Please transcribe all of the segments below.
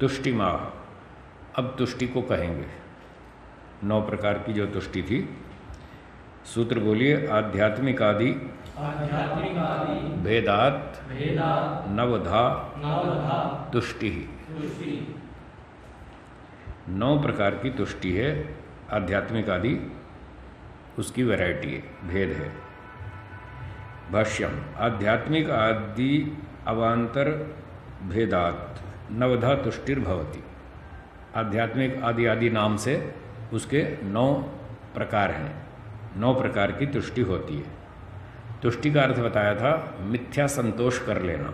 तुष्टिमाह, अब तुष्टि को कहेंगे। 9 प्रकार की जो तुष्टि थी, सूत्र बोलिए। आध्यात्मिक आदि भेदात नवधा तुष्टि। 9 प्रकार की तुष्टि है आध्यात्मिक आदि, उसकी वैरायटी है, भेद है। भाष्यम आध्यात्मिक आदि अवांतर भेदात नवधा तुष्टिर्भवति। आध्यात्मिक आदि आदि नाम से उसके 9 प्रकार हैं, 9 प्रकार की तुष्टि होती है। तुष्टि का अर्थ बताया था मिथ्या संतोष कर लेना,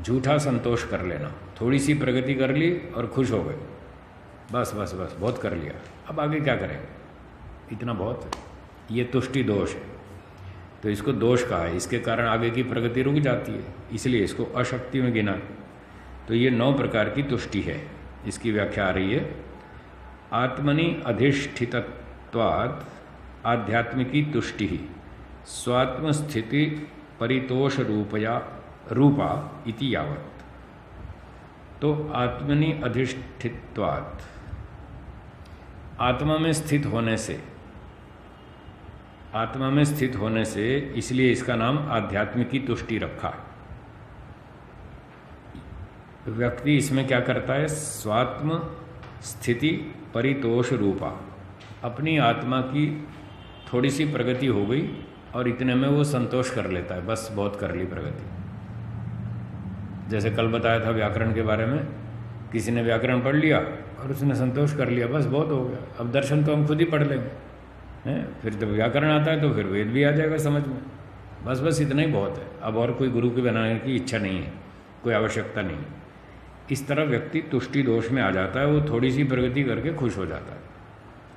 झूठा संतोष कर लेना। थोड़ी सी प्रगति कर ली और खुश हो गए, बस बस बस बहुत कर लिया, अब आगे क्या करेंगे, इतना बहुत है। ये तुष्टि दोष है, तो इसको दोष कहा है। इसके कारण आगे की प्रगति रुक जाती है, इसलिए इसको अशक्ति में गिना। तो ये 9 प्रकार की तुष्टि है। इसकी व्याख्या आ रही है। आत्मनि अधिष्ठितत्वात् आध्यात्मिकी तुष्टि स्वात्म स्थिति परितोष रूपा इति यावत्। तो आत्मनि अधिष्ठितत्वात्, आत्मा में स्थित होने से, आत्मा में स्थित होने से, इसलिए इसका नाम आध्यात्मिकी तुष्टि रखा। व्यक्ति इसमें क्या करता है, स्वात्म स्थिति परितोष रूपा, अपनी आत्मा की थोड़ी सी प्रगति हो गई और इतने में वो संतोष कर लेता है, बस बहुत कर ली प्रगति। जैसे कल बताया था व्याकरण के बारे में, किसी ने व्याकरण पढ़ लिया और उसने संतोष कर लिया, बस बहुत हो गया, अब दर्शन तो हम खुद ही पढ़ लेंगे हैं, फिर जब व्याकरण आता है तो फिर वेद भी आ जाएगा समझ में, बस बस इतना ही बहुत है, अब और कोई गुरु की बनाने की इच्छा नहीं है, कोई आवश्यकता नहीं। इस तरह व्यक्ति तुष्टि दोष में आ जाता है, वो थोड़ी सी प्रगति करके खुश हो जाता है।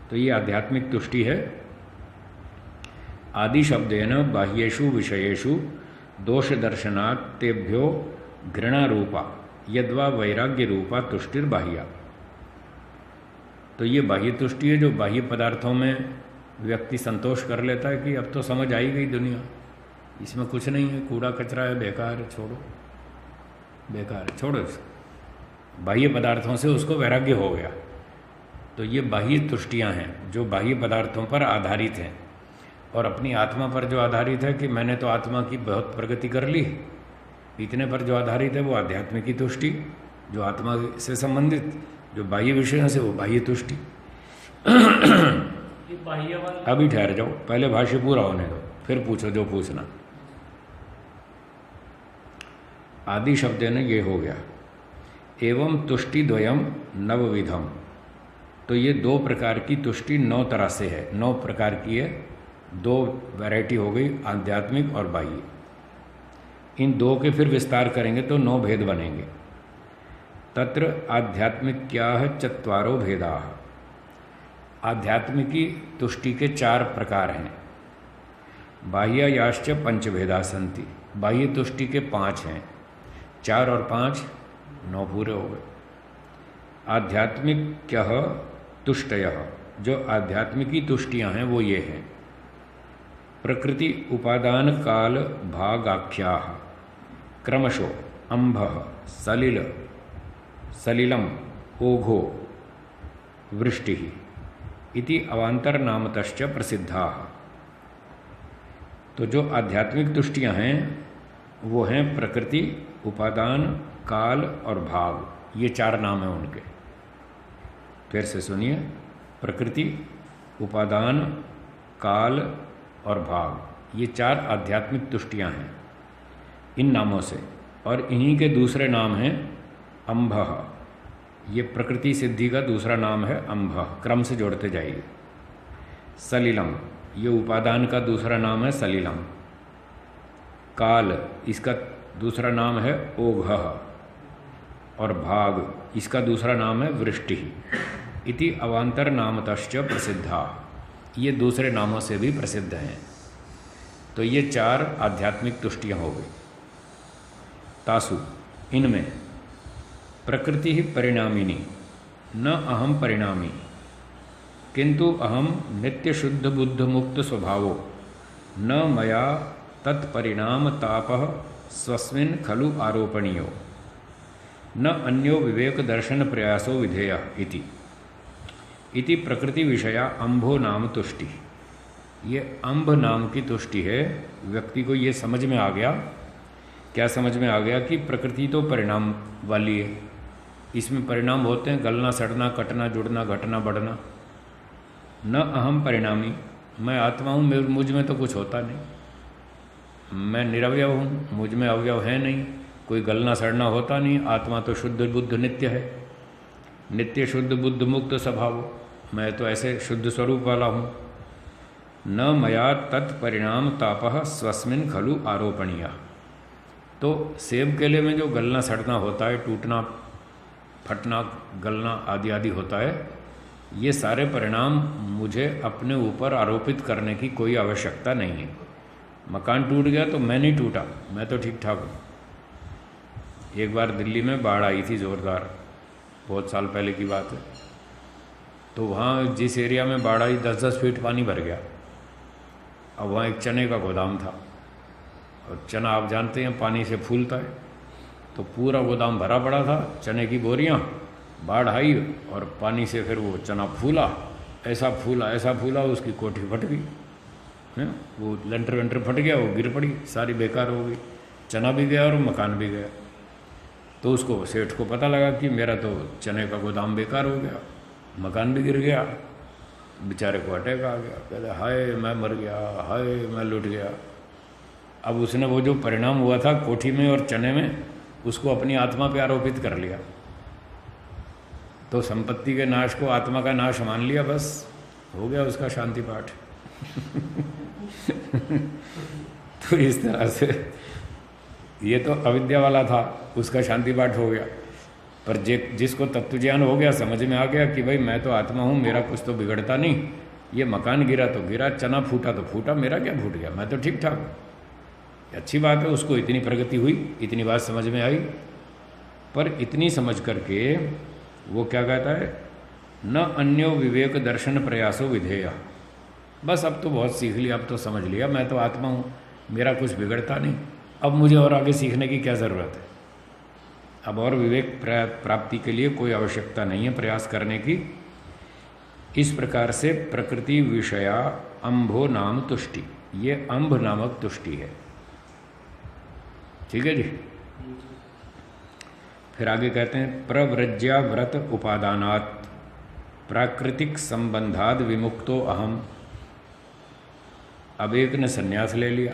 तो ये आध्यात्मिक तुष्टि है। आदि शब्देन बाह्येषु विषयेषु दोष दर्शनात् तेभ्यो घृणा रूपा यद्वा वैराग्य रूपा तुष्टिर्बाह्या। तो ये बाह्य तुष्टि है, जो बाह्य पदार्थों में व्यक्ति संतोष कर लेता है कि अब तो समझ आई गई दुनिया, इसमें कुछ नहीं है, कूड़ा कचरा है, बेकार है, छोड़ो, बेकार है, छोड़ो इसको। बाह्य पदार्थों से उसको वैराग्य हो गया। तो ये बाह्य तुष्टियां हैं जो बाह्य पदार्थों पर आधारित हैं, और अपनी आत्मा पर जो आधारित है कि मैंने तो आत्मा की बहुत प्रगति कर ली, इतने पर जो आधारित है वो आध्यात्मिक की तुष्टि, जो आत्मा से संबंधित, जो बाह्य विषयों से वो बाह्य तुष्टि। अभी ठहर जाओ, पहले भाष्य पूरा होने दो, फिर पूछो जो पूछना। आदि शब्द ने ये हो गया। एवं तुष्टि द्वयम नवविधम। तो ये 2 प्रकार की तुष्टि 9 तरह से है, 9 प्रकार की है, 2 वैरायटी हो गई, आध्यात्मिक और बाह्य। इन 2 के फिर विस्तार करेंगे तो 9 भेद बनेंगे। तत्र आध्यात्मिक्याः चत्वारो भेदाः। आध्यात्मिकी तुष्टि के 4 प्रकार हैं। बाह्याश्च पंचभेदा सन्ति। बाह्य तुष्टि के 5 हैं, 4 और 5 9 पूरे हो गए। आध्यात्मिक्यः तुष्टयः, जो आध्यात्मिकी तुष्टियां हैं वो ये हैं। प्रकृति उपादान काल भागाख्याः क्रमशो अंभः सलिल सलिलम ओघो वृष्टि इति अवांतर नामतश्च प्रसिद्धाः। तो जो आध्यात्मिक तुष्टियां हैं वो हैं प्रकृति, उपादान, काल और भाग, ये 4 नाम हैं उनके। फिर से सुनिए, प्रकृति, उपादान, काल और भाग, ये 4 आध्यात्मिक तुष्टियां हैं इन नामों से। और इन्हीं के दूसरे नाम हैं अंभः। ये प्रकृति सिद्धि का दूसरा नाम है अंभः, क्रम से जोड़ते जाइए। सलिलम, ये उपादान का दूसरा नाम है सलिलम। काल, इसका दूसरा नाम है ओघः। और भाग, इसका दूसरा नाम है वृष्टि। इति अवांतर नामतश्च प्रसिद्धा, ये दूसरे नामों से भी प्रसिद्ध हैं। तो ये 4 आध्यात्मिक तुष्टियाँ हो गई। तासु, इनमें प्रकृति ही परिणामिनी, न अहम परिणामी, किंतु अहम नित्य शुद्ध बुद्ध मुक्त स्वभावो, न मया तत्परिणाम तापः स्वस्मिन् खलु आरोपणीयो। न अन्यो विवेक दर्शन प्रयासो विधेय इति प्रकृति विषया अम्भो नाम तुष्टि। ये अम्भ नाम की तुष्टि है। व्यक्ति को ये समझ में आ गया, क्या समझ में आ गया कि प्रकृति तो परिणाम वाली है, इसमें परिणाम होते हैं, गलना सड़ना कटना जुड़ना घटना बढ़ना। न अहम परिणामी, मैं आत्मा हूँ, मुझ में तो कुछ होता नहीं, मैं निरवयव हूँ, मुझ में अवयव है नहीं, कोई गलना सड़ना होता नहीं। आत्मा तो शुद्ध बुद्ध नित्य है, नित्य शुद्ध बुद्ध मुक्त स्वभाव, मैं तो ऐसे शुद्ध स्वरूप वाला हूँ। न मया तत्परिणाम तापः स्वस्मिन् खलु आरोपणीय। तो सेब केले में जो गलना सड़ना होता है, टूटना फटना गलना आदि आदि होता है, ये सारे परिणाम मुझे अपने ऊपर आरोपित करने की कोई आवश्यकता नहीं है। मकान टूट गया तो मैं नहीं टूटा, मैं तो ठीक ठाक हूँ। एक बार दिल्ली में बाढ़ आई थी ज़ोरदार, बहुत साल पहले की बात है। तो वहाँ जिस एरिया में बाढ़ आई 10-10 फीट पानी भर गया। अब वहाँ एक चने का गोदाम था, और चना आप जानते हैं पानी से फूलता है, तो पूरा गोदाम भरा पड़ा था, चने की बोरियां। बाढ़ आई और पानी से फिर वो चना फूला, ऐसा फूला उसकी कोठी फट गई है, वो लेंटर वेंटर फट गया, वो गिर पड़ी, सारी बेकार हो गई, चना भी गया और मकान भी गया। तो उसको सेठ को पता लगा कि मेरा तो चने का गोदाम बेकार हो गया, मकान भी गिर गया। बेचारे को अटैक आ गया, कहते हाय मैं मर गया, हाय मैं लुट गया। अब उसने वो जो परिणाम हुआ था कोठी में और चने में, उसको अपनी आत्मा पे आरोपित कर लिया। तो संपत्ति के नाश को आत्मा का नाश मान लिया, बस हो गया उसका शांति पाठ। तो इस तरह से ये तो अविद्या वाला था, उसका शांति पाठ हो गया। पर जिसको तत्व ज्ञान हो गया, समझ में आ गया कि भाई मैं तो आत्मा हूँ, मेरा कुछ तो बिगड़ता नहीं, ये मकान गिरा तो गिरा, चना फूटा तो फूटा, मेरा क्या फूट गया, मैं तो ठीक ठाक हूँ। अच्छी बात है, उसको इतनी प्रगति हुई, इतनी बात समझ में आई। पर इतनी समझ करके वो क्या कहता है, न अन्यो विवेक दर्शन प्रयासो विधेय। बस अब तो बहुत सीख लिया, अब तो समझ लिया, मैं तो आत्मा हूँ, मेरा कुछ बिगड़ता नहीं, अब मुझे और आगे सीखने की क्या ज़रूरत है। अब और विवेक प्राप्ति के लिए कोई आवश्यकता नहीं है प्रयास करने की। इस प्रकार से प्रकृति विषया अम्भो नाम तुष्टि, ये अम्भ नामक तुष्टि है। ठीक है जी। फिर आगे कहते हैं, प्रव्रज्या व्रत उपादानात् प्राकृतिक संबंधाद विमुक्तो अहम। अब एक ने संन्यास ले लिया,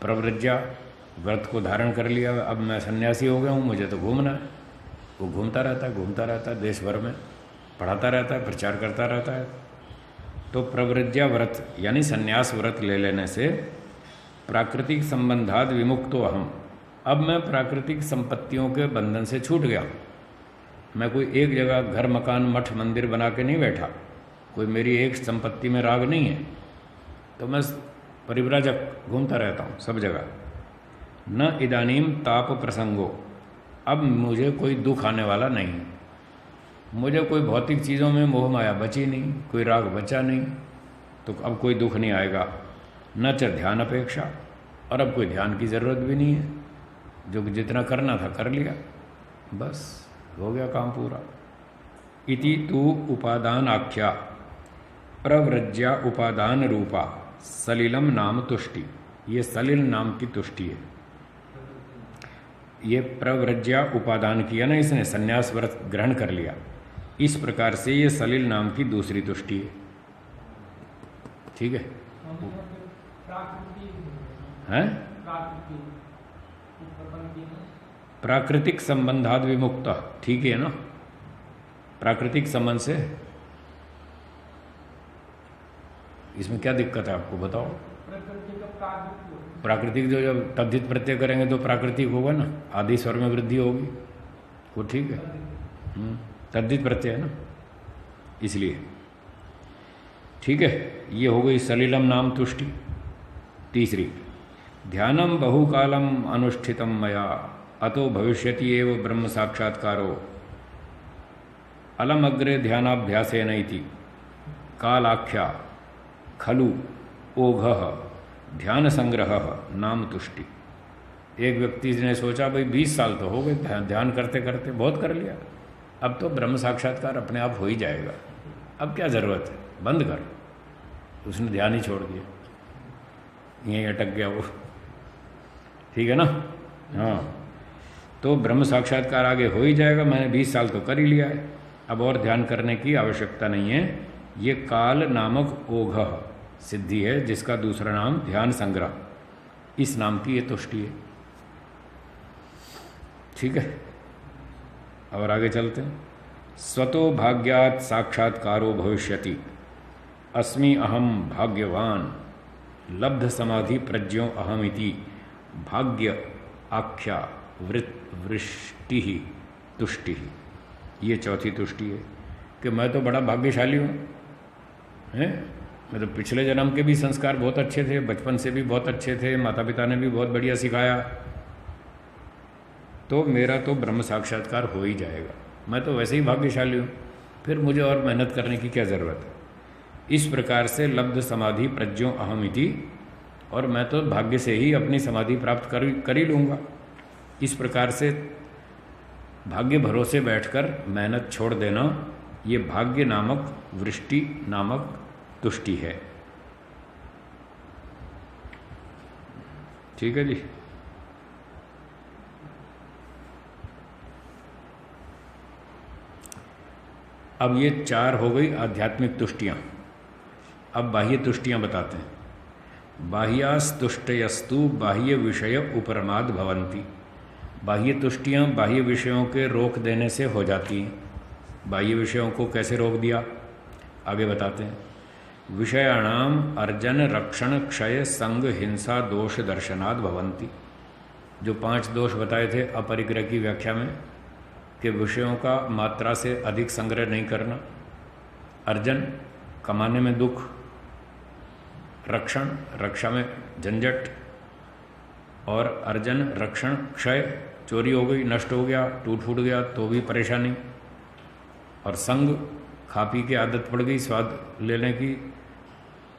प्रव्रज्या व्रत को धारण कर लिया, अब मैं सन्यासी हो गया हूँ, मुझे तो घूमना है। वो घूमता रहता है देश भर में, पढ़ाता रहता है, प्रचार करता रहता है। तो प्रव्रज्या व्रत यानी सन्यास व्रत ले लेने से प्राकृतिक संबंधाद विमुक्तो अहम, अब मैं प्राकृतिक संपत्तियों के बंधन से छूट गया। मैं कोई एक जगह घर मकान मठ मंदिर बना के नहीं बैठा, कोई मेरी एक संपत्ति में राग नहीं है, तो मैं परिव्राजक घूमता रहता हूँ सब जगह। न इदानीम ताप प्रसंगो, अब मुझे कोई दुख आने वाला नहीं, मुझे कोई भौतिक चीज़ों में मोह माया बची नहीं, कोई राग बचा नहीं, तो अब कोई दुख नहीं आएगा। न च ध्यान अपेक्षा, और अब कोई ध्यान की ज़रूरत भी नहीं है, जो जितना करना था कर लिया, बस हो गया काम पूरा। इति तु उपादान आख्या प्रव्रज्या उपादान रूपा सलिलम नाम तुष्टि, ये सलिल नाम की तुष्टि है। ये प्रव्रज्या उपादान किया ना इसने, संन्यास व्रत ग्रहण कर लिया, इस प्रकार से ये सलिल नाम की दूसरी तुष्टि है। ठीक है, हैं? प्राकृतिक संबंधाद विमुक्त, ठीक है ना, प्राकृतिक संबंध से इसमें क्या दिक्कत है आपको बताओ। प्राकृतिक जो जब तद्धित प्रत्यय करेंगे तो प्राकृतिक होगा ना, आदि स्वर में वृद्धि होगी, वो ठीक है, तद्धित प्रत्यय है ना, इसलिए ठीक है। ये हो गई सलिलम नाम तुष्टि। तीसरी, ध्यानम बहुकालम अनुष्ठितम मया अतो भविष्यति एव ब्रह्म साक्षात्कारो अलम अग्रे ध्यानाभ्यासेन इति कालाख्या खलु ओघः ध्यान संग्रह नाम तुष्टि। एक व्यक्ति ने सोचा भाई 20 साल तो हो गए ध्यान करते करते, बहुत कर लिया, अब तो ब्रह्म साक्षात्कार अपने आप हो ही जाएगा, अब क्या ज़रूरत है, बंद कर। उसने ध्यान ही छोड़ दिया, यहीं अटक गया वो। ठीक है ना? हाँ, तो ब्रह्म साक्षात्कार आगे हो ही जाएगा, मैंने 20 साल तो कर ही लिया है, अब और ध्यान करने की आवश्यकता नहीं है। ये काल नामक ओघ सिद्धि है, जिसका दूसरा नाम ध्यान संग्रह, इस नाम की ये तुष्टि है। ठीक है, और आगे चलते हैं। स्वतो भाग्यात् साक्षात्कारो भविष्यति, अस्मि अहम भाग्यवान, लब्ध समाधि प्रज्ञो अहमिति, भाग्य आख्या वृष्टि तुष्टि। ये चौथी तुष्टि है कि मैं तो बड़ा भाग्यशाली हूँ, हैं? मैं तो पिछले जन्म के भी संस्कार बहुत अच्छे थे, बचपन से भी बहुत अच्छे थे, माता पिता ने भी बहुत बढ़िया सिखाया, तो मेरा तो ब्रह्म साक्षात्कार हो ही जाएगा, मैं तो वैसे ही भाग्यशाली हूँ, फिर मुझे और मेहनत करने की क्या ज़रूरत है। इस प्रकार से लब्ध समाधि प्रज्ञो अहमिति, और मैं तो भाग्य से ही अपनी समाधि प्राप्त कर ही लूँगा। इस प्रकार से भाग्य भरोसे बैठकर मेहनत छोड़ देना, ये भाग्य नामक वृष्टि नामक तुष्टि है। ठीक है जी। अब ये 4 हो गई आध्यात्मिक तुष्टियाँ। अब बाह्य तुष्टियाँ बताते हैं। बाह्यास्तुष्टयस्तु बाह्य विषय उपरमाद भवंती। बाह्य तुष्टियाँ बाह्य विषयों के रोक देने से हो जाती हैं। बाह्य विषयों को कैसे रोक दिया, आगे बताते हैं। विषयाणाम अर्जन रक्षण क्षय संग हिंसा दोष दर्शनाद भवंती। जो 5 दोष बताए थे अपरिग्रह की व्याख्या में, कि विषयों का मात्रा से अधिक संग्रह नहीं करना, अर्जन कमाने में दुख, रक्षण रक्षा में झंझट, और अर्जन रक्षण क्षय चोरी हो गई, नष्ट हो गया, टूट फूट गया तो भी परेशानी, और संग खा पी के आदत पड़ गई स्वाद लेने की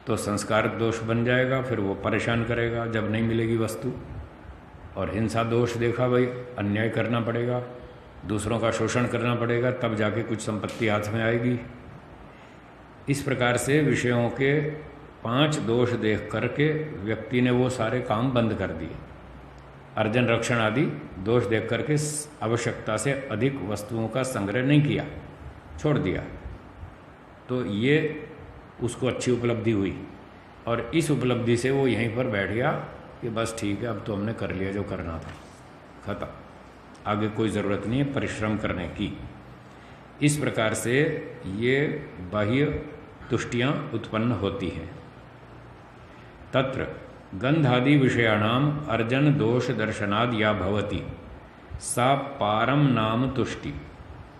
तो संस्कार दोष बन जाएगा, फिर वो परेशान करेगा जब नहीं मिलेगी वस्तु। और हिंसा दोष देखा भाई, अन्याय करना पड़ेगा, दूसरों का शोषण करना पड़ेगा, तब जाके कुछ संपत्ति हाथ में आएगी। इस प्रकार से विषयों के 5 दोष देख करके व्यक्ति ने वो सारे काम बंद कर दिए। अर्जन रक्षण आदि दोष देख करके आवश्यकता से अधिक वस्तुओं का संग्रह नहीं किया, छोड़ दिया, तो ये उसको अच्छी उपलब्धि हुई। और इस उपलब्धि से वो यहीं पर बैठ गया कि बस ठीक है, अब तो हमने कर लिया जो करना था, खत्म, आगे कोई ज़रूरत नहीं है परिश्रम करने की। इस प्रकार से ये बाह्य तुष्टियाँ उत्पन्न होती हैं। तत्र गंधादि विषयाणाम अर्जन दोष दर्शनाद या भवति सा पारम नाम तुष्टि।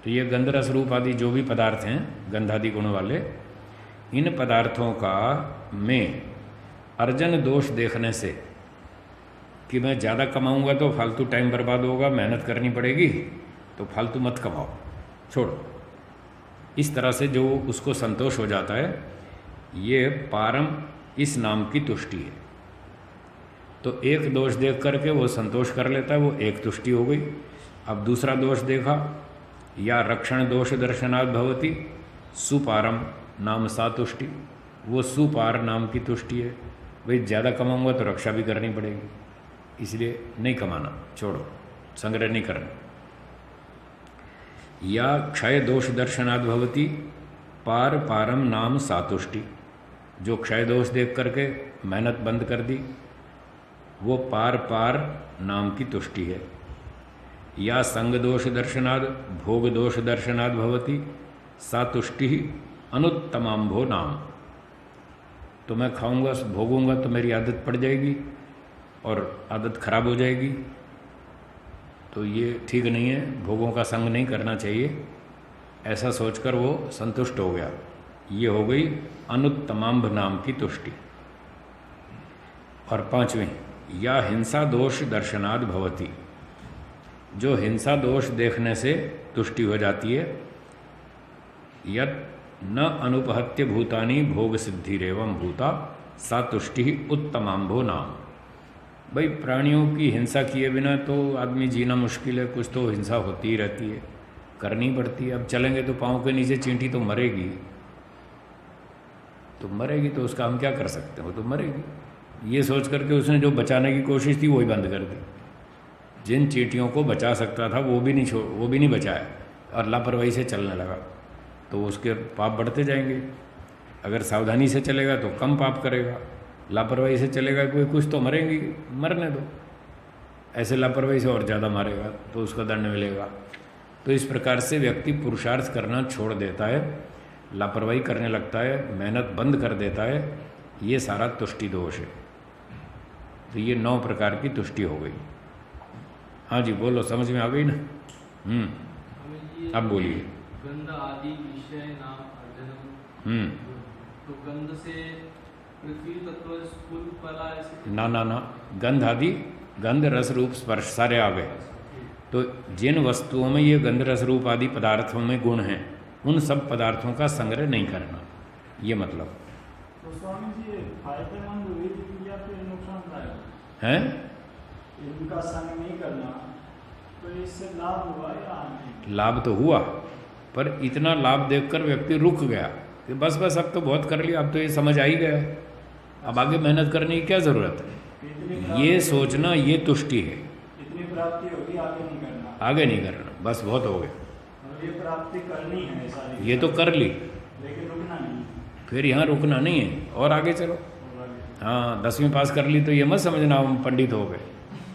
तो ये गंध रस रूप आदि जो भी पदार्थ हैं गंधादि गुण वाले, इन पदार्थों का में अर्जन दोष देखने से कि मैं ज़्यादा कमाऊंगा तो फालतू टाइम बर्बाद होगा, मेहनत करनी पड़ेगी, तो फालतू मत कमाओ, छोड़ो, इस तरह से जो उसको संतोष हो जाता है, ये पारम इस नाम की तुष्टि है। तो एक दोष देख करके वो संतोष कर लेता है, वो एक तुष्टि हो गई। अब दूसरा दोष देखा, या रक्षण दोष दर्शनात् भवति सुपारम नाम सा तुष्टि, वो सुपार नाम की तुष्टि है। भाई ज़्यादा कमाऊंगा तो रक्षा भी करनी पड़ेगी, इसलिए नहीं कमाना, छोड़ो, संग्रह नहीं करना। या क्षय दोष दर्शनात् भवति पार पारम नाम सातुष्टि, जो क्षय दोष देख करके मेहनत बंद कर दी, वो पार पार नाम की तुष्टि है। या संग दोष दर्शनाद भोग दोष दर्शनाद भवति सा तुष्टि अनुत्तमांभो नाम। तो मैं खाऊंगा भोगूंगा तो मेरी आदत पड़ जाएगी और आदत खराब हो जाएगी, तो ये ठीक नहीं है, भोगों का संग नहीं करना चाहिए, ऐसा सोचकर वो संतुष्ट हो गया। ये हो गई अनुत्तमांभ नाम की तुष्टि। और 5वें, या हिंसा दोष दर्शनाद भवति, जो हिंसा दोष देखने से तुष्टि हो जाती है। यत् न अनुपहत्य भूतानि भोग सिद्धिरेवं भूता सा तुष्टि उत्तमांभो नाम। भाई प्राणियों की हिंसा किए बिना तो आदमी जीना मुश्किल है, कुछ तो हिंसा होती ही रहती है, करनी पड़ती है। अब चलेंगे तो पाँव के नीचे चींटी तो मरेगी, तो मरेगी, तो उसका हम क्या कर सकते हैं, वो तो मरेगी। ये सोच करके उसने जो बचाने की कोशिश थी वही बंद कर दी। जिन चींटियों को बचा सकता था वो भी नहीं बचाया और लापरवाही से चलने लगा, तो उसके पाप बढ़ते जाएंगे। अगर सावधानी से चलेगा तो कम पाप करेगा, लापरवाही से चलेगा कोई कुछ तो मरेंगी, मरने दो। ऐसे लापरवाही से और ज़्यादा मारेगा तो उसका दंड मिलेगा। तो इस प्रकार से व्यक्ति पुरुषार्थ करना छोड़ देता है, लापरवाही करने लगता है, मेहनत बंद कर देता है, ये सारा तुष्टि दोष है। तो ये 9 प्रकार की तुष्टि हो गई। हाँ जी बोलो, समझ में आ गई ना? अब बोलिए। गंध आदि विषय नाम अर्जनम। तो गंध से पृथ्वी तत्व स्थूल फला ऐसे ना, गंध आदि, गंध रस रूप स्पर्श सारे आ गए। तो जिन वस्तुओं में ये गंध रस रूप आदि पदार्थों में गुण हैं, उन सब पदार्थों का संग्रह नहीं करना, ये मतलब। तो स्वामी जी फायदेमंद हुई या फिर नुकसानदायक हैं? इनका संग नहीं करना, तो इससे लाभ हुआ या नहीं? लाभ तो हुआ, पर इतना लाभ देखकर व्यक्ति रुक गया कि बस अब तो बहुत कर लिया, अब तो ये समझ आ ही गया, अब आगे मेहनत करने की क्या ज़रूरत है। ये सोचना ये तुष्टि है। इतनी प्राप्ति होगी, आगे नहीं करना। आगे नहीं करना, बस बहुत हो गया। ये प्राप्ति करनी है सारी, ये तो कर ली, लेकिन रुकना नहीं। फिर यहाँ रुकना नहीं है और आगे चलो। हाँ 10वीं पास कर ली तो ये मत समझना हम पंडित हो गए।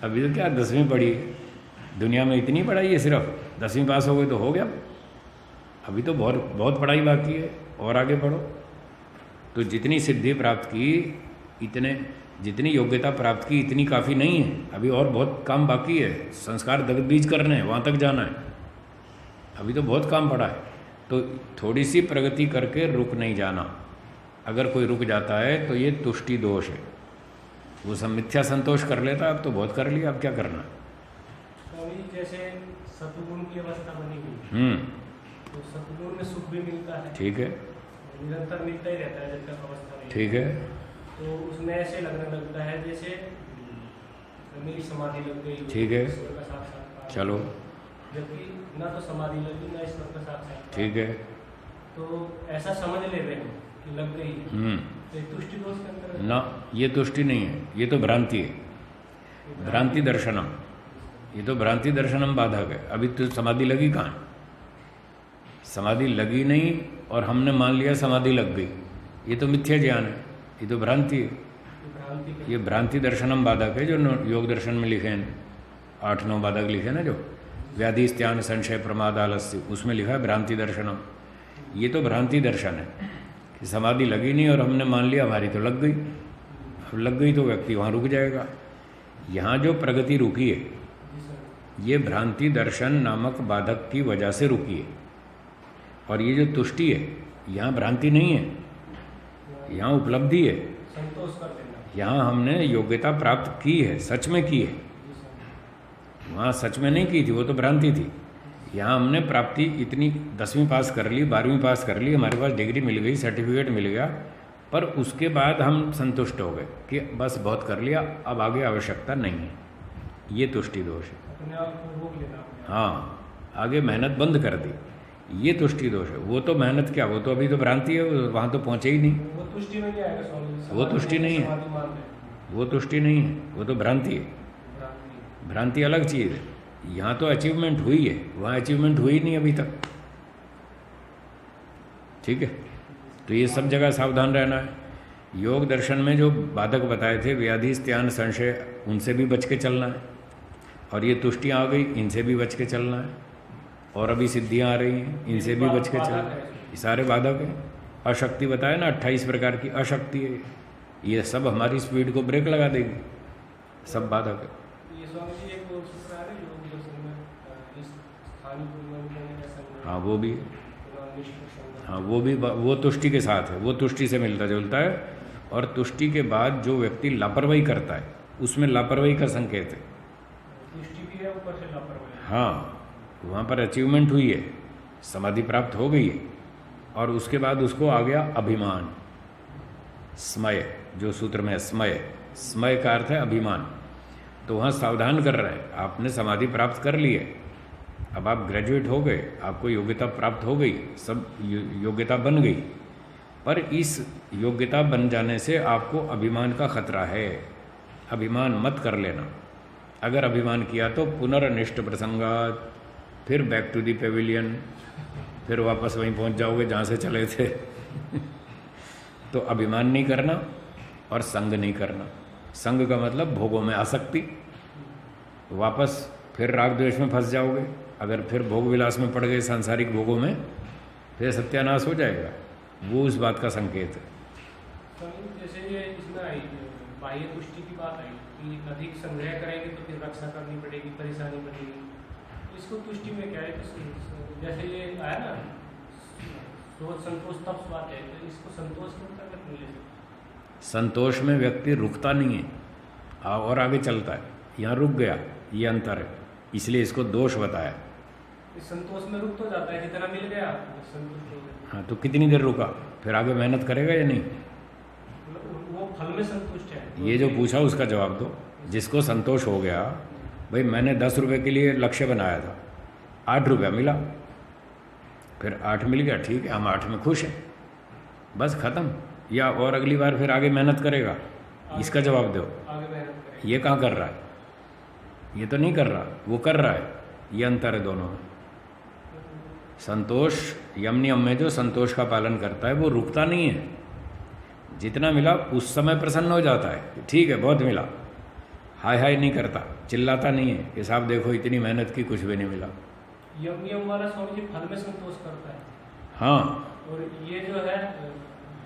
अभी तो क्या 10वीं पढ़ी है, दुनिया में इतनी पढ़ाई है, सिर्फ 10वीं पास हो गई तो हो गया। अभी तो बहुत पढ़ाई बाकी है और आगे बढ़ो। तो जितनी सिद्धि प्राप्त की, जितनी योग्यता प्राप्त की, इतनी काफ़ी नहीं है, अभी और बहुत काम बाकी है। संस्कार दग्ध बीज करने हैं, वहाँ तक जाना है, अभी तो बहुत काम पड़ा है। तो थोड़ी सी प्रगति करके रुक नहीं जाना। अगर कोई रुक जाता है तो ये तुष्टि दोष है। वो सब मिथ्या संतोष कर लेता, अब तो बहुत कर लिया, अब क्या करना। जैसे सतगुण की अवस्था बनी हुई, तो सतगुण में सुख भी मिलता है, ठीक है, निरंतर मिलता ही रहता है जब तक अवस्था नहीं, ठीक है। तो उसमें ऐसे लगने लगता है जैसे मेरी समाधि लग गई, ठीक है, ईश्वर का साक्षात्कार। चलो, जबकि ना तो समाधि लगी ना ईश्वर का साक्षात्कार, ठीक है। तो ऐसा समझ ले रहे हैं कि लग गई है, तो ये तुष्टि दोष के अंदर ना, ये तुष्टि नहीं है, ये तो भ्रांति है, भ्रांति दर्शनम। ये तो भ्रांति दर्शनम बाधक है। अभी तो समाधि लगी कहाँ? समाधि लगी नहीं और हमने मान लिया समाधि लग गई, ये तो मिथ्या ज्ञान है, ये तो भ्रांति है। ये भ्रांति दर्शनम बाधक है, जो योग दर्शन में लिखे हैं, 8-9 बाधक लिखे ना, जो व्याधि स्त्यान संशय प्रमाद आलस्य, उसमें लिखा है भ्रांति दर्शनम। ये तो भ्रांति दर्शन है कि समाधि लगी नहीं और हमने मान लिया हमारी तो लग गई। अब लग गई तो व्यक्ति वहाँ रुक जाएगा। यहाँ जो प्रगति रुकी है, ये भ्रांति दर्शन नामक बाधक की वजह से रुकी है। और ये जो तुष्टि है, यहाँ भ्रांति नहीं है, यहाँ उपलब्धि है, संतोष कर देना। यहाँ हमने योग्यता प्राप्त की है, सच में की है। वहाँ सच में नहीं की थी, वो तो भ्रांति थी। यहाँ हमने प्राप्ति इतनी 10वीं पास कर ली, 12वीं पास कर ली, हमारे पास डिग्री मिल गई, सर्टिफिकेट मिल गया, पर उसके बाद हम संतुष्ट हो गए कि बस बहुत कर लिया, अब आगे आवश्यकता नहीं है। ये तुष्टि दोष है। अपने आप को रोक लेना। हाँ, आगे मेहनत बंद कर दी, ये तुष्टि दोष है। वो तो मेहनत क्या, वो तो अभी तो भ्रांति है, वहाँ तो पहुँचे ही नहीं। वो तुष्टि में नहीं आएगा स्वामी। वो तुष्टि नहीं है, वो तुष्टि नहीं है, वो तो भ्रांति है। भ्रांति अलग चीज़ है। यहाँ तो अचीवमेंट हुई है, वहाँ अचीवमेंट हुई नहीं अभी तक। ठीक है, तो ये सब जगह सावधान रहना है। योग दर्शन में जो बाधक बताए थे, व्याधि स्त्यान संशय, उनसे भी बच के चलना है। और ये तुष्टियाँ आ गई, इनसे भी बच के चलना है। और अभी सिद्धियाँ आ रही हैं, इनसे भी बच के चलना है। ये सारे बाधक हैं। अशक्ति बताया ना, 28 प्रकार की अशक्ति है, ये सब हमारी स्पीड को ब्रेक लगा देगी, सब बाधक है। हाँ वो भी, हाँ वो तुष्टि के साथ है, वो तुष्टि से मिलता जुलता है। और तुष्टि के बाद जो व्यक्ति लापरवाही करता है, उसमें लापरवाही का संकेत है। तुष्टि भी है, ऊपर से लापरवाही। हाँ, वहाँ पर अचीवमेंट हुई है, समाधि प्राप्त हो गई है, और उसके बाद उसको आ गया अभिमान, स्मय, जो सूत्र में स्मय, स्मय का अर्थ है अभिमान। तो वहाँ सावधान कर रहा है, आपने समाधि प्राप्त कर ली है, अब आप ग्रेजुएट हो गए, आपको योग्यता प्राप्त हो गई, सब योग्यता बन गई, पर इस योग्यता बन जाने से आपको अभिमान का खतरा है। अभिमान मत कर लेना। अगर अभिमान किया तो पुनरनिष्ट प्रसंगात, फिर बैक टू दी पेविलियन, फिर वापस वहीं पहुंच जाओगे जहाँ से चले थे। तो अभिमान नहीं करना और संग नहीं करना। संग का मतलब भोगों में आसक्ति, वापस फिर राग द्वेष में फंस जाओगे। अगर फिर भोग विलास में पड़ गए, सांसारिक भोगों में, फिर सत्यानाश हो जाएगा। वो उस बात का संकेत है। जैसे ये इसमें आई बाह्य तुष्टि की बात आई कि अधिक संग्रह करेंगे तो फिर रक्षा करनी पड़ेगी, परेशानी बढ़ेगी। इसको तुष्टि में क्या है, तो जैसे ये आया ना संतोष तब स्वाद है, तो इसको संतोष के अंतर्गत नहीं ले सकते। संतोष में व्यक्ति रुकता नहीं है और आगे चलता है, यहाँ रुक गया, ये अंतर है, इसलिए इसको दोष बताया। इस संतोष में रुक तो जाता है, जितना मिल गया संतुष्ट हो गया। हाँ, तो कितनी देर रुका, फिर आगे मेहनत करेगा या नहीं? वो फल में संतुष्ट है। ये जो पूछा उसका जवाब दो। जिसको संतोष हो गया, भाई मैंने 10 रुपये के लिए लक्ष्य बनाया था, 8 रुपया मिला, फिर 8 मिल गया, ठीक है, हम 8 में खुश हैं, बस ख़त्म। या और अगली बार फिर आगे मेहनत करेगा, इसका जवाब दो। आगे मेहनत करेगा। ये कहाँ कर रहा है? ये तो नहीं कर रहा, वो कर रहा है। ये अंतर है दोनों में। संतोष, यम नियम में जो संतोष का पालन करता है वो रुकता नहीं है, जितना मिला उस समय प्रसन्न हो जाता है, ठीक है बहुत मिला, हाय हाय नहीं करता, चिल्लाता नहीं है कि साहब देखो इतनी मेहनत की, कुछ भी नहीं मिला। यम नियम वाला स्वामी जी फल में संतोष करता है। हाँ, और ये जो है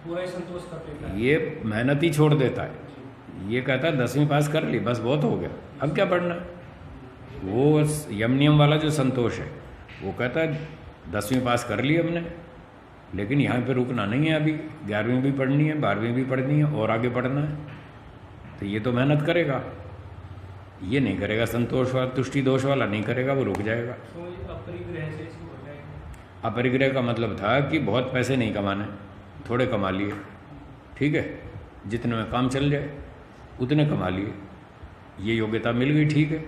पूरा ही संतोष कर देता है। ये मेहनत ही छोड़ देता है। ये कहता है 10वीं पास कर ली, बस बहुत हो गया, अब क्या पढ़ना है। वो यम नियम वाला जो संतोष है वो कहता है 10वीं पास कर ली हमने, लेकिन यहाँ पे रुकना नहीं है, अभी 11वीं भी पढ़नी है, 12वीं भी पढ़नी है और आगे पढ़ना है। तो ये तो मेहनत करेगा, ये नहीं करेगा। संतोष वाला, तुष्टि दोष वाला नहीं करेगा, वो रुक जाएगा। अपरिग्रह से इसको हो जाएगा। अपरिग्रह का मतलब था कि बहुत पैसे नहीं कमाने, थोड़े कमा लिए, ठीक है, जितने में काम चल जाए उतने कमा लिए, ये योग्यता मिल गई, ठीक है।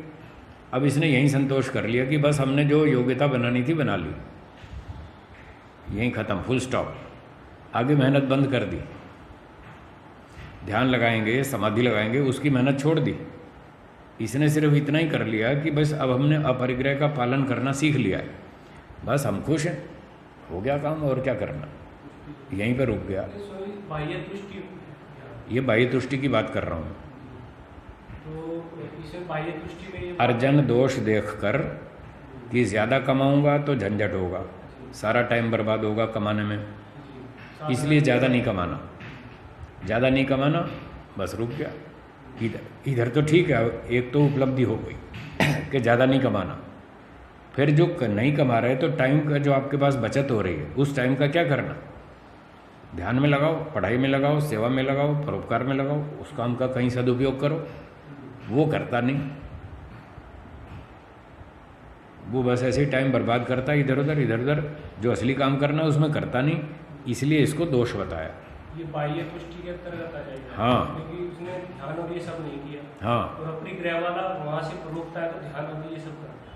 अब इसने यहीं संतोष कर लिया कि बस हमने जो योग्यता बनानी थी बना ली, यहीं ख़त्म, फुल स्टॉप। आगे मेहनत बंद कर दी, ध्यान लगाएंगे, समाधि लगाएंगे, उसकी मेहनत छोड़ दी। इसने सिर्फ इतना ही कर लिया कि बस अब हमने अपरिग्रह का पालन करना सीख लिया है, बस हम खुश हैं, हो गया काम, और क्या करना, यहीं पर रुक गया। बाह्य तुष्टि, ये बाह्य तुष्टि की बात कर रहा हूँ। तो इसे बाह्य तुष्टि में अर्जन दोष देखकर कि ज़्यादा कमाऊंगा तो झंझट होगा, सारा टाइम बर्बाद होगा कमाने में, इसलिए ज़्यादा नहीं कमाना, ज़्यादा नहीं कमाना, बस रुक गया। इधर तो ठीक है, एक तो उपलब्धि हो गई कि ज़्यादा नहीं कमाना। फिर जो नहीं कमा रहे तो टाइम का जो आपके पास बचत हो रही है, उस टाइम का क्या करना, ध्यान में लगाओ, पढ़ाई में लगाओ, सेवा में लगाओ, परोपकार में लगाओ, उस काम का कहीं सदुपयोग करो। वो करता नहीं, वो बस ऐसे ही टाइम बर्बाद करता है इधर उधर, जो असली काम करना है उसमें करता नहीं, इसलिए इसको दोष बताया। ये बाह्य तुष्टि के अंतर्गत आ जाएगा। हाँ, क्योंकि उसने ध्यान और ये सब नहीं किया। हाँ, और अपरिग्रह वाला वहाँ से रोकता है तो ध्यान और ये सब करता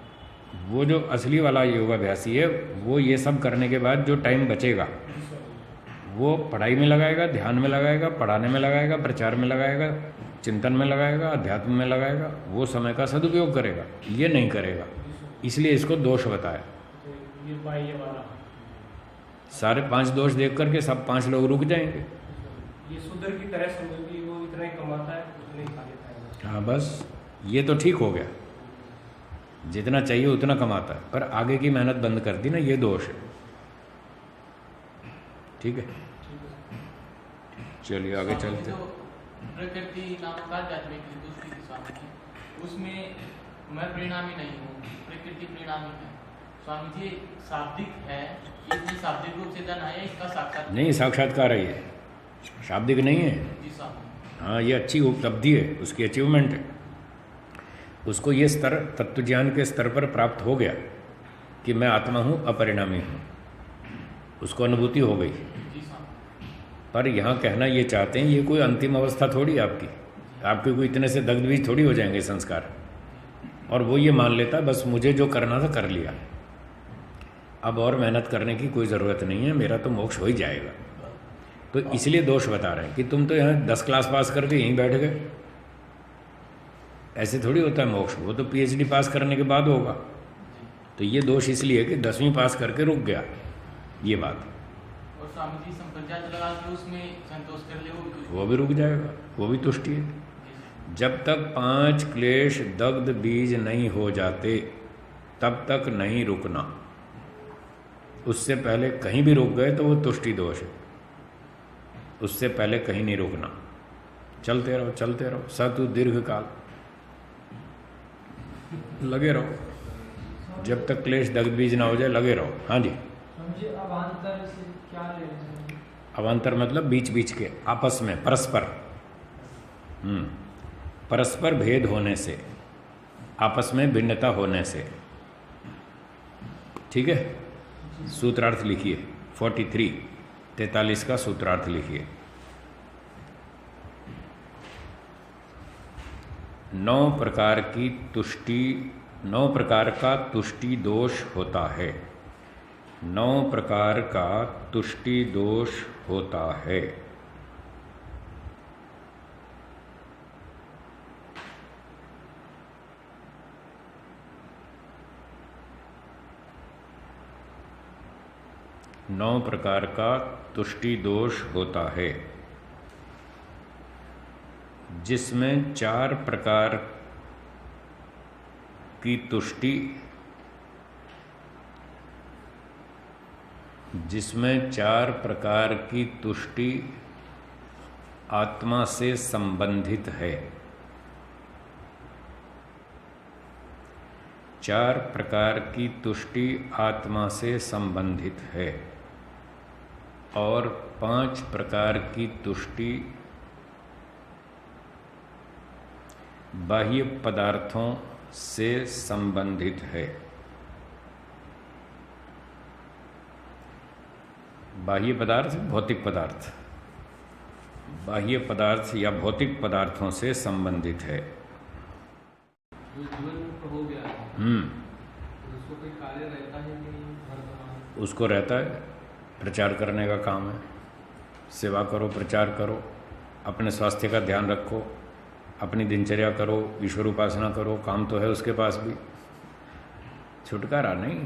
है। वो जो असली वाला योगाभ्यासी है वो ये सब करने के बाद जो टाइम बचेगा वो पढ़ाई में लगाएगा, ध्यान में लगाएगा, पढ़ाने में लगाएगा, प्रचार में लगाएगा, चिंतन में लगाएगा, अध्यात्म में लगाएगा, वो समय का सदुपयोग करेगा। ये नहीं करेगा, इसलिए इसको दोष बताया। तो ये बाह्य वाला सारे 5 दोष देख करके सब 5 लोग रुक जाएंगे। ये शूद्र की तरह समझो कि वो इतना ही कमाता है, उतना ही खा लेता है। हाँ, बस ये तो ठीक हो गया, जितना चाहिए उतना कमाता है, पर आगे की मेहनत बंद कर दी ना, ये दोष है। ठीक है, चलिए आगे चलते। प्रकृति नामक आध्यात्मिक दृष्टि की स्वामी जी, उसमें मैं परिणामी नहीं हूँ, प्रकृति परिणामी है। स्वामी जी शाब्दिक है, इसमें शाब्दिक रूप से धन है, इसका साक्षात नहीं, साक्षात्कार है, ये शाब्दिक नहीं है। जी स्वामी। हाँ, ये अच्छी उपलब्धि है, उसकी अचीवमेंट है। उसको ये स्तर तत्व ज्ञान के स्तर पर प्राप्त हो गया कि मैं आत्मा हूँ, अपरिणामी हूँ, उसको अनुभूति हो गई। जी स्वामी। पर यहाँ कहना ये चाहते हैं, ये कोई अंतिम अवस्था थोड़ी आपकी, आपके कोई इतने से दग्ध बीज थोड़ी हो जाएंगे संस्कार। और वो ये मान लेता बस मुझे जो करना था कर लिया, अब और मेहनत करने की कोई ज़रूरत नहीं है, मेरा तो मोक्ष हो ही जाएगा। तो इसलिए दोष बता रहे हैं कि तुम तो यहाँ 10 क्लास पास करके यहीं बैठ गए, ऐसे थोड़ी होता है मोक्ष, वो तो PhD पास करने के बाद होगा। तो ये दोष इसलिए कि 10वीं पास करके रुक गया, ये बात। और स्वामी जी संप्रज्ञात लगा के उसमें संतोष कर ले, वो भी रुक जाएगा, वो भी तुष्टि है। जब तक 5 क्लेश दग्ध बीज नहीं हो जाते तब तक नहीं रुकना। उससे पहले कहीं भी रुक गए तो वो तुष्टि दोष है, उससे पहले कहीं नहीं रुकना, चलते रहो चलते रहो, सतु दीर्घ काल लगे रहो, जब तक क्लेश दग्ध बीज ना हो जाए लगे रहो। हाँ जी। समझिए अवान्तर से क्या ले रहे हैं? अवान्तर मतलब बीच बीच के, आपस में परस्पर, परस्पर भेद होने से, आपस में भिन्नता होने से। ठीक है, सूत्रार्थ लिखिए 43 का सूत्रार्थ लिखिए। 9 प्रकार की तुष्टि, 9 प्रकार का तुष्टि दोष होता है। 9 प्रकार का तुष्टि दोष होता है। नौ प्रकार का तुष्टि दोष होता है, जिसमें 4 प्रकार की तुष्टि, जिसमें 4 प्रकार की तुष्टि आत्मा से संबंधित है। 4 प्रकार की तुष्टि आत्मा से संबंधित है और 5 प्रकार की तुष्टि बाह्य पदार्थों से संबंधित है। बाह्य पदार्थ भौतिक पदार्थ, बाह्य पदार्थ या भौतिक पदार्थों से संबंधित है। जो जीवन मुक्त हो गया है, तो उसको कोई कार्य रहता है कि नहीं वर्तमान? उसको रहता है, प्रचार करने का काम है। सेवा करो, प्रचार करो, अपने स्वास्थ्य का ध्यान रखो, अपनी दिनचर्या करो, ईश्वर उपासना करो, काम तो है उसके पास भी। छुटकारा नहीं,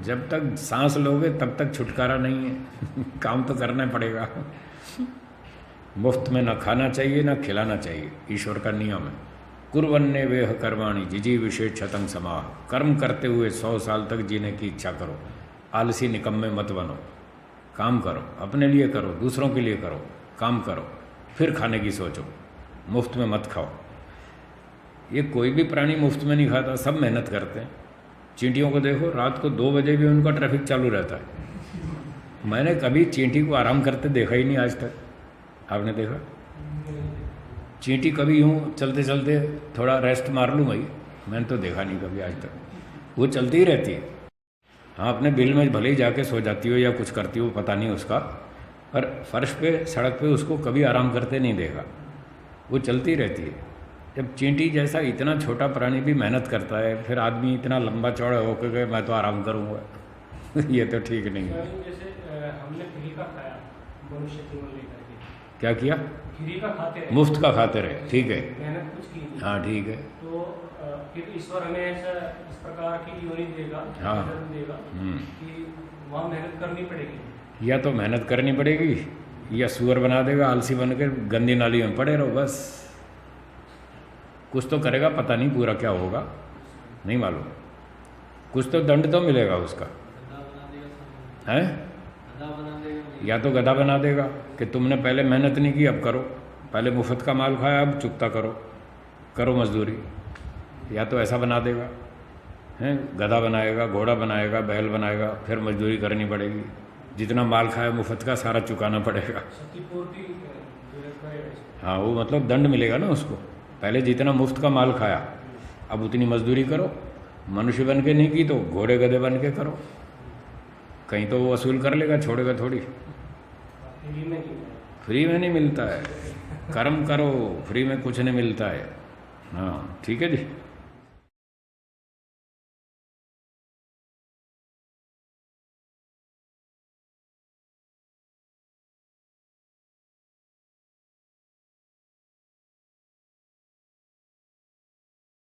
जब तक सांस लोगे तब तक छुटकारा नहीं है। काम तो करना पड़ेगा। मुफ्त में ना खाना चाहिए ना खिलाना चाहिए, ईश्वर का नियम है। कुर्वन्ने वेह कर्माणि जिजी विशेष छतंग समाह। कर्म करते हुए 100 साल तक जीने की इच्छा करो, आलसी निकम्मे मत बनो। काम करो, अपने लिए करो, दूसरों के लिए करो, काम करो, फिर खाने की सोचो, मुफ्त में मत खाओ। ये कोई भी प्राणी मुफ्त में नहीं खाता, सब मेहनत करते हैं। चींटियों को देखो, रात को 2 बजे भी उनका ट्रैफिक चालू रहता है। मैंने कभी चींटी को आराम करते देखा ही नहीं आज तक। आपने देखा? चींटी कभी यूँ चलते चलते थोड़ा रेस्ट मार लूँ भाई, मैंने तो देखा नहीं कभी आज तक। वो चलती ही रहती है। हाँ, अपने बिल में भले ही जाके सो जाती हो या कुछ करती हो, पता नहीं उसका, पर फर्श पे सड़क पे उसको कभी आराम करते नहीं देखा। वो चलती रहती है। जब चींटी जैसा इतना छोटा प्राणी भी मेहनत करता है, फिर आदमी इतना लंबा चौड़ा होकर गए मैं तो आराम करूँगा। ये तो ठीक नहीं है। जैसे हमने खीरी का खाया, मनुष्य केवल लेकर के क्या किया? खीरी का खाते रहे, मुफ्त का खाते रहे, ठीक है, मेहनत कुछ की नहीं। हाँ ठीक है। तो फिर ईश्वर हमें ऐसा इस प्रकार की योनि देगा, हाँ। जन्म देगा कि वहाँ मेहनत करनी पड़ेगी। या तो मेहनत करनी पड़ेगी या सुअर बना देगा, आलसी बन के गंदी नाली में पड़े रहो बस। कुछ तो करेगा, पता नहीं पूरा क्या होगा, नहीं मालूम। कुछ तो दंड तो मिलेगा उसका, गधा बना देगा, है? गधा बना देगा। या तो गधा बना देगा कि तुमने पहले मेहनत नहीं की, अब करो। पहले मुफ्त का माल खाया, अब चुकता करो, करो मजदूरी। या तो ऐसा बना देगा, हैं? गधा बनाएगा, घोड़ा बनाएगा, बैल बनाएगा, फिर मजदूरी करनी पड़ेगी। जितना माल खाया मुफ्त का सारा चुकाना पड़ेगा। क्षतिपूर्ति हाँ, वो मतलब दंड मिलेगा ना उसको। पहले जितना मुफ्त का माल खाया, अब उतनी मजदूरी करो। मनुष्य बन के नहीं की तो घोड़े गधे बन के करो, कहीं तो वो वसूल कर लेगा, छोड़ेगा थोड़ी। फ्री में नहीं फ्री में नहीं मिलता है। कर्म करो, फ्री में कुछ नहीं मिलता है। हाँ ठीक है जी।